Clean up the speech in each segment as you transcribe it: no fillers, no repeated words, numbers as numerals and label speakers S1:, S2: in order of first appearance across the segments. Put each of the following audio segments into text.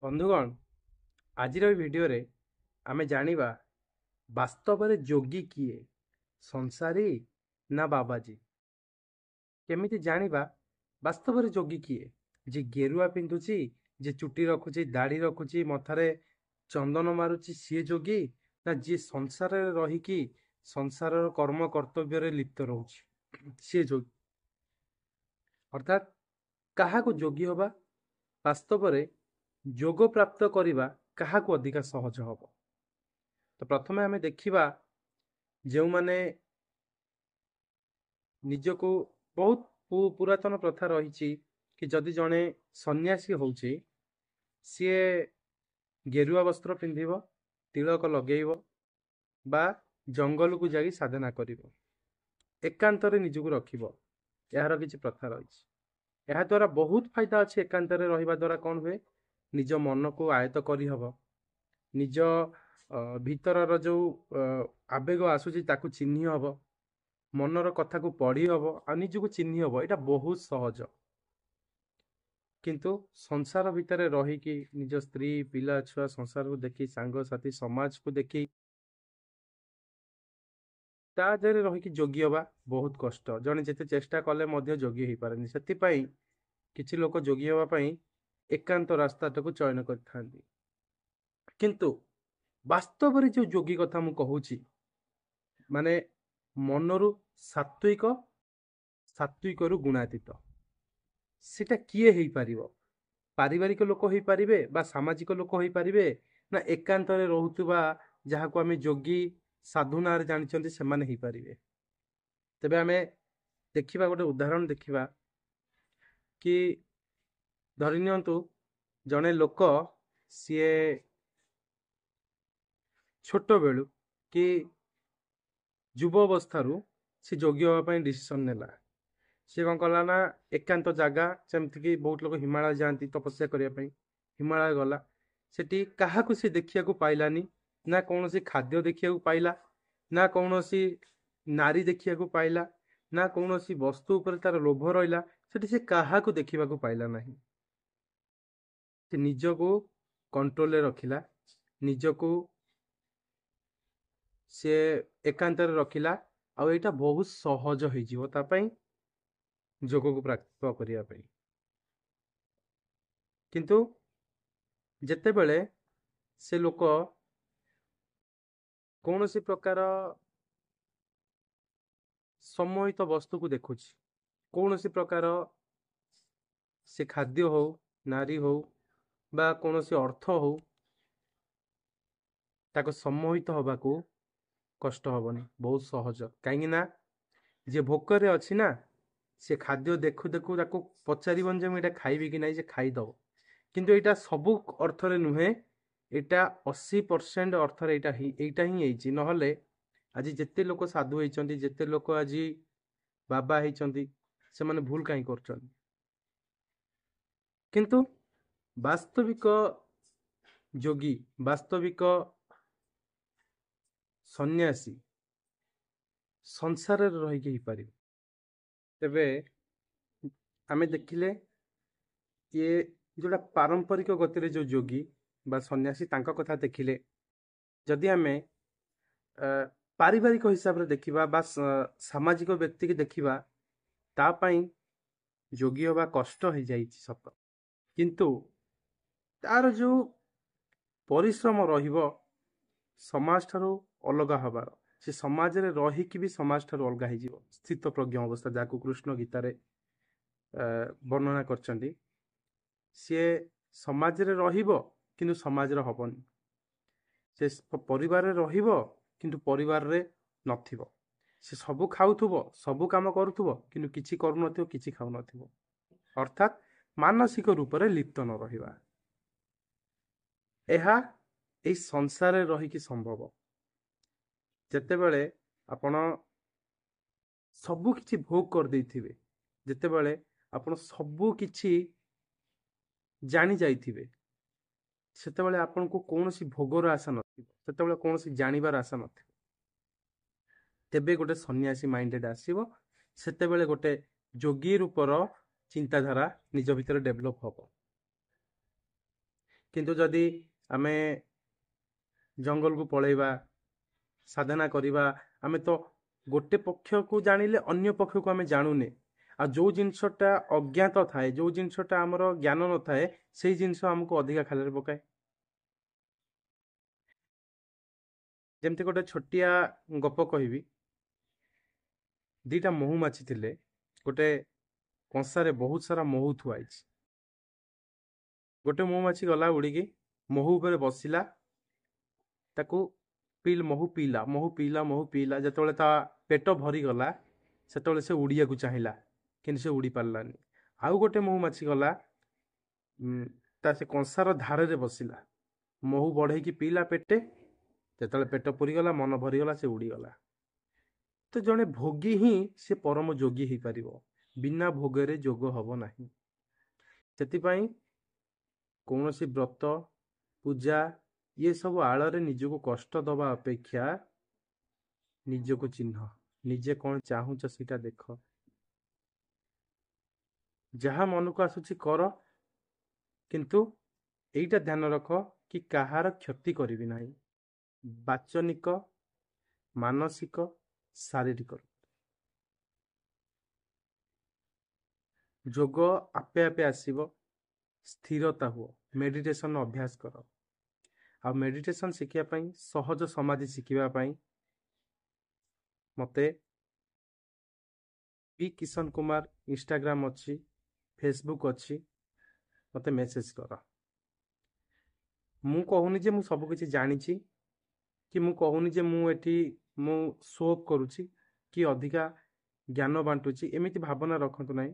S1: ବନ୍ଧୁଗଣ, ଆଜିର ଏହି ଭିଡ଼ିଓରେ ଆମେ ଜାଣିବା ବାସ୍ତବରେ ଯୋଗୀ କିଏ, ସଂସାରୀ ନା ବାବାଜୀ। କେମିତି ଜାଣିବା ବାସ୍ତବରେ ଯୋଗୀ କିଏ? ଯେ ଗେରୁଆ ପିନ୍ଧୁଛି, ଯେ ଚୁଟି ରଖୁଛି, ଦାଢ଼ି ରଖୁଛି, ମଥାରେ ଚନ୍ଦନ ମାରୁଛି, ସିଏ ଯୋଗୀ? ନା ଯିଏ ସଂସାରରେ ରହିକି ସଂସାରର କର୍ମ କର୍ତ୍ତବ୍ୟରେ ଲିପ୍ତ ରହୁଛି, ସିଏ ଯୋଗୀ? ଅର୍ଥାତ୍ କାହାକୁ ଯୋଗୀ ହବା, ବାସ୍ତବରେ ଯୋଗ ପ୍ରାପ୍ତ କରିବା କାହାକୁ ଅଧିକା ସହଜ ହବ? ତ ପ୍ରଥମେ ଆମେ ଦେଖିବା ଯେଉଁମାନେ ନିଜକୁ ବହୁତ ପୁରାତନ ପ୍ରଥା ରହିଛି କି ଯଦି ଜଣେ ସନ୍ନ୍ୟାସୀ ହଉଛି, ସିଏ ଗେରୁଆ ବସ୍ତ୍ର ପିନ୍ଧିବ, ତିଳକ ଲଗେଇବ ବା ଜଙ୍ଗଲକୁ ଯାଇ ସାଧନା କରିବ, ଏକାନ୍ତରେ ନିଜକୁ ରଖିବ। ଏହାର କିଛି ପ୍ରଥା ରହିଛି। ଏହା ଦ୍ୱାରା ବହୁତ ଫାଇଦା ଅଛି। ଏକାନ୍ତରେ ରହିବା ଦ୍ୱାରା କ'ଣ ହୁଏ? ନିଜ ମନକୁ ଆୟତ କରିହବ, ନିଜ ଭିତରର ଯେଉଁ ଆବେଗ ଆସୁଛି ତାକୁ ଚିହ୍ନି ହବ, ମନର କଥାକୁ ପଢ଼ି ହବ ଆଉ ନିଜକୁ ଚିହ୍ନି ହବ। ଏଇଟା ବହୁତ ସହଜ। କିନ୍ତୁ ସଂସାର ଭିତରେ ରହିକି ନିଜ ସ୍ତ୍ରୀ, ପିଲା, ଛୁଆ, ସଂସାରକୁ ଦେଖି, ସାଙ୍ଗସାଥି, ସମାଜକୁ ଦେଖି ତା ଦେହରେ ରହିକି ଯୋଗୀ ହବା ବହୁତ କଷ୍ଟ। ଜଣେ ଯେତେ ଚେଷ୍ଟା କଲେ ମଧ୍ୟ ଯୋଗୀ ହେଇପାରେନି। ସେଥିପାଇଁ କିଛି ଲୋକ ଯୋଗୀ ହେବା ପାଇଁ ଏକାନ୍ତ ରାସ୍ତାଟାକୁ ଚୟନ କରିଥାନ୍ତି। କିନ୍ତୁ ବାସ୍ତବରେ ଯେଉଁ ଯୋଗୀ କଥା ମୁଁ କହୁଛି, ମାନେ ମନରୁ ସାତ୍ଵିକରୁ ଗୁଣାତୀତ, ସେଟା କିଏ ହେଇପାରିବ? ପାରିବାରିକ ଲୋକ ହେଇପାରିବେ ବା ସାମାଜିକ ଲୋକ ହେଇପାରିବେ, ନା ଏକାନ୍ତରେ ରହୁଥିବା ଯାହାକୁ ଆମେ ଯୋଗୀ ସାଧୁ ନାଁରେ ଜାଣିଛନ୍ତି ସେମାନେ ହେଇପାରିବେ? ତେବେ ଆମେ ଦେଖିବା, ଗୋଟେ ଉଦାହରଣ ଦେଖିବା କି ଧରି ନିଅନ୍ତୁ ଜଣେ ଲୋକ, ସିଏ ଛୋଟବେଳୁ କି ଯୁବ ଅବସ୍ଥାରୁ ସେ ଯୋଗୀ ହେବା ପାଇଁ ଡିସିସନ୍ ନେଲା। ସେ କ'ଣ କଲା ନା ଏକାନ୍ତ ଜାଗା, ଯେମିତିକି ବହୁତ ଲୋକ ହିମାଳୟ ଯାଆନ୍ତି ତପସ୍ୟା କରିବା ପାଇଁ, ହିମାଳୟ ଗଲା। ସେଠି କାହାକୁ ସେ ଦେଖିବାକୁ ପାଇଲାନି, ନା କୌଣସି ଖାଦ୍ୟ ଦେଖିବାକୁ ପାଇଲା, ନା କୌଣସି ନାରୀ ଦେଖିବାକୁ ପାଇଲା, ନା କୌଣସି ବସ୍ତୁ ଉପରେ ତାର ଲୋଭ ରହିଲା। ସେଠି ସେ କାହାକୁ ଦେଖିବାକୁ ପାଇଲା ନାହିଁ। ସେ ନିଜକୁ କଣ୍ଟ୍ରୋଲରେ ରଖିଲା, ନିଜକୁ ସେ ଏକାନ୍ତରେ ରଖିଲା। ଆଉ ଏଇଟା ବହୁତ ସହଜ ହେଇଯିବ ତା ପାଇଁ ଯୋଗକୁ ପ୍ରାପ୍ତ କରିବା ପାଇଁ। କିନ୍ତୁ ଯେତେବେଳେ ସେ ଲୋକ କୌଣସି ପ୍ରକାର ସମ୍ମୋହିତ ବସ୍ତୁକୁ ଦେଖୁଛି, କୌଣସି ପ୍ରକାର ସେ ଖାଦ୍ୟ ହଉ, ନାରୀ ହଉ ବା କୌଣସି ଅର୍ଥ ହଉ, ତାକୁ ସମ୍ମୋହିତ ହବାକୁ କଷ୍ଟ ହବନି, ବହୁତ ସହଜ। କାହିଁକି ନା ଯିଏ ଭୋକରେ ଅଛି ନା, ସେ ଖାଦ୍ୟ ଦେଖୁ ଦେଖୁ ତାକୁ ପଚାରିବନି ଯେ ମୁଁ ଏଇଟା ଖାଇବି କି ନାହିଁ, ସେ ଖାଇଦବ। କିନ୍ତୁ ଏଇଟା ସବୁ ଅର୍ଥରେ ନୁହେଁ, ଏଇଟା 80% ଅର୍ଥରେ ଏଇଟା ହିଁ ହେଇଛି। ନହେଲେ ଆଜି ଯେତେ ଲୋକ ସାଧୁ ହେଇଛନ୍ତି, ଯେତେ ଲୋକ ଆଜି ବାବା ହେଇଛନ୍ତି, ସେମାନେ ଭୁଲ କାହିଁ କରୁଛନ୍ତି? କିନ୍ତୁ ବାସ୍ତବିକ ଯୋଗୀ, ବାସ୍ତବିକ ସନ୍ନ୍ୟାସୀ ସଂସାରରେ ରହିକି ହେଇପାରିବେ। ତେବେ ଆମେ ଦେଖିଲେ ଇଏ ଯୋଉଟା ପାରମ୍ପରିକ ଗତିରେ ଯୋଉ ଯୋଗୀ ବା ସନ୍ନ୍ୟାସୀ, ତାଙ୍କ କଥା ଦେଖିଲେ, ଯଦି ଆମେ ପାରିବାରିକ ହିସାବରେ ଦେଖିବା ବା ସାମାଜିକ ବ୍ୟକ୍ତିକି ଦେଖିବା, ତା ପାଇଁ ଯୋଗୀ ହେବା କଷ୍ଟ ହେଇଯାଇଛି ସତ। କିନ୍ତୁ ତାର ଯୋଉ ପରିଶ୍ରମ ରହିବ ସମାଜ ଠାରୁ ଅଲଗା ହବାର, ସେ ସମାଜରେ ରହିକି ବି ସମାଜ ଠାରୁ ଅଲଗା ହେଇଯିବ। ସ୍ଥିତ ପ୍ରଜ୍ଞ ଅବସ୍ଥା, ଯାହାକୁ କୃଷ୍ଣ ଗୀତାରେ ବର୍ଣ୍ଣନା କରିଛନ୍ତି। ସିଏ ସମାଜରେ ରହିବ କିନ୍ତୁ ସମାଜର ହବନି। ସେ ପରିବାରରେ ରହିବ କିନ୍ତୁ ପରିବାରରେ ନଥିବ। ସେ ସବୁ ଖାଉଥିବ, ସବୁ କାମ କରୁଥିବ, କିନ୍ତୁ କିଛି କରୁନଥିବ, କିଛି ଖାଉନଥିବ। ଅର୍ଥାତ୍ ମାନସିକ ରୂପରେ ଲିପ୍ତ ନ ରହିବା। ଏହା ଏହି ସଂସାରରେ ରହିକି ସମ୍ଭବ। ଯେତେବେଳେ ଆପଣ ସବୁ କିଛି ଭୋଗ କରିଦେଇଥିବେ, ଯେତେବେଳେ ଆପଣ ସବୁ କିଛି ଜାଣି ଯାଇଥିବେ, ସେତେବେଳେ ଆପଣଙ୍କୁ କୌଣସି ଭୋଗର ଆଶା ନଥିବ, ସେତେବେଳେ କୌଣସି ଜାଣିବାର ଆଶା ନଥିବ। ତେବେ ଗୋଟେ ସନ୍ନ୍ୟାସୀ ମାଇଣ୍ଡେଡ୍ ଆସିବ, ସେତେବେଳେ ଗୋଟେ ଯୋଗୀ ରୂପର ଚିନ୍ତାଧାରା ନିଜ ଭିତରେ ଡେଭଲପ ହବ। କିନ୍ତୁ ଯଦି ଆମେ ଜଙ୍ଗଲକୁ ପଳେଇବା, ସାଧନା କରିବା, ଆମେ ତ ଗୋଟେ ପକ୍ଷକୁ ଜାଣିଲେ ଅନ୍ୟ ପକ୍ଷକୁ ଆମେ ଜାଣୁନେ। ଆଉ ଯୋଉ ଜିନିଷଟା ଅଜ୍ଞାତ ଥାଏ, ଯୋଉ ଜିନିଷଟା ଆମର ଜ୍ଞାନ ନଥାଏ, ସେଇ ଜିନିଷ ଆମକୁ ଅଧିକା ଖାଲରେ ପକାଏ। ଯେମିତି ଗୋଟେ ଛୋଟିଆ ଗପ କହିବି। ଦିଟା ମହୁମାଛି ଥିଲେ। ଗୋଟେ କଂସାରେ ବହୁତ ସାରା ମହୁ ଥୁଆ ହେଇଛି। ଗୋଟେ ମହୁମାଛି ଗଲା ଉଡ଼ିକି ମହୁ ଉପରେ ବସିଲା, ତାକୁ ମହୁ ପିଇଲା, ମହୁ ପିଇଲା, ମହୁ ପିଇଲା। ଯେତେବେଳେ ତା ପେଟ ଭରିଗଲା, ସେତେବେଳେ ସେ ଉଡ଼ିବାକୁ ଚାହିଁଲା, କିନ୍ତୁ ସେ ଉଡ଼ି ପାରିଲାନି। ଆଉ ଗୋଟେ ମହୁମାଛି ଗଲା, ତା ସେ କଂସାର ଧାରରେ ବସିଲା, ମହୁ ବଢ଼େଇକି ପିଇଲା ପେଟେ। ଯେତେବେଳେ ପେଟ ପୁରିଗଲା, ମନ ଭରିଗଲା, ସେ ଉଡ଼ିଗଲା। ତ ଜଣେ ଭୋଗୀ ହିଁ ସେ ପରମ ଯୋଗୀ ହେଇପାରିବ, ବିନା ଭୋଗରେ ଯୋଗ ହବ ନାହିଁ। ସେଥିପାଇଁ କୌଣସି ବ୍ରତ, ପୂଜା, ଇଏ ସବୁ ଆଳରେ ନିଜକୁ କଷ୍ଟ ଦବା ଅପେକ୍ଷା ନିଜକୁ ଚିହ୍ନ, ନିଜେ କଣ ଚାହୁଁଛ ସେଇଟା ଦେଖ। ଯାହା ମନକୁ ଆସୁଛି କର, କିନ୍ତୁ ଏଇଟା ଧ୍ୟାନ ରଖ କି କାହାର କ୍ଷତି କରିବି ନାହିଁ, ବାଚନିକ, ମାନସିକ, ଶାରୀରିକ। ଯୋଗ ଆପେ ଆପେ ଆସିବ। ସ୍ଥିରତା ହୁଅ, ମେଡିଟେସନ ଅଭ୍ୟାସ କର। ଆଉ ମେଡିଟେସନ ଶିଖିବା ପାଇଁ, ସହଜ ସମାଧି ଶିଖିବା ପାଇଁ ମତେ ପି କିଶନ କୁମାର ଇନଷ୍ଟାଗ୍ରାମ ଅଛି, ଫେସବୁକ୍ ଅଛି, ମତେ ମେସେଜ କର। ମୁଁ କହୁନି ଯେ ମୁଁ ସବୁ କିଛି ଜାଣିଛି, କି ମୁଁ କହୁନି ଯେ ମୁଁ ଶୋ ଅଫ୍ କରୁଛି କି ଅଧିକା ଜ୍ଞାନ ବାଣ୍ଟୁଛି, ଏମିତି ଭାବନା ରଖନ୍ତୁ ନାହିଁ।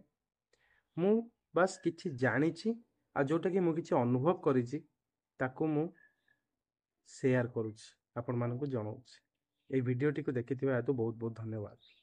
S1: ମୁଁ ବାସ୍ କିଛି ଜାଣିଛି, ଆଉ ଯୋଉଟାକି ମୁଁ କିଛି ଅନୁଭବ କରିଛି, ତାକୁ ମୁଁ ସେୟାର କରୁଛି, ଆପଣମାନଙ୍କୁ ଜଣାଉଛି। এই ଭିଡ଼ିଓଟିକୁ ଦେଖିଥିବା ହେତୁ ବହୁତ ବହୁତ ଧନ୍ୟବାଦ।